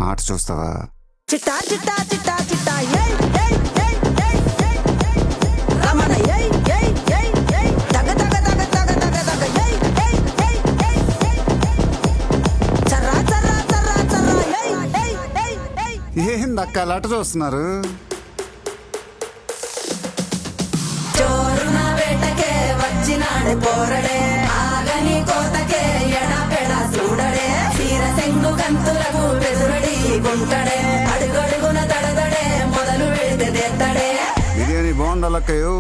ఆట చూస్తావా? చిట్టా చిట్టా చిట్టా చిట్టా ఏయ్ ఏయ్ ఏయ్ ఏయ్ ఏయ్ రమణ ఏయ్ ఏయ్ ఏయ్ ఏయ్ తగ తగ తగ తగ తగ తగ ఏయ్ ఏయ్ ఏయ్ ఏయ్ ఏయ్ చర్రా చర్రా చర్రా చర్రా ఏయ్ ఏయ్ ఏయ్ ఏయ్ ఏందక్క అలా ఆట చూస్తున్నారు? చోరున వేటకే వచ్చినాడు పోరడే ఆగని కోతకే ఎడపెడ చూడడే తీర సెంగు గంతులకు బెదురడి గుంటడే అడుగడుగున తడదడే మొదలు పెడితే తెత్తడే. బిర్యానీ బాగుండాలక్కయ్యో.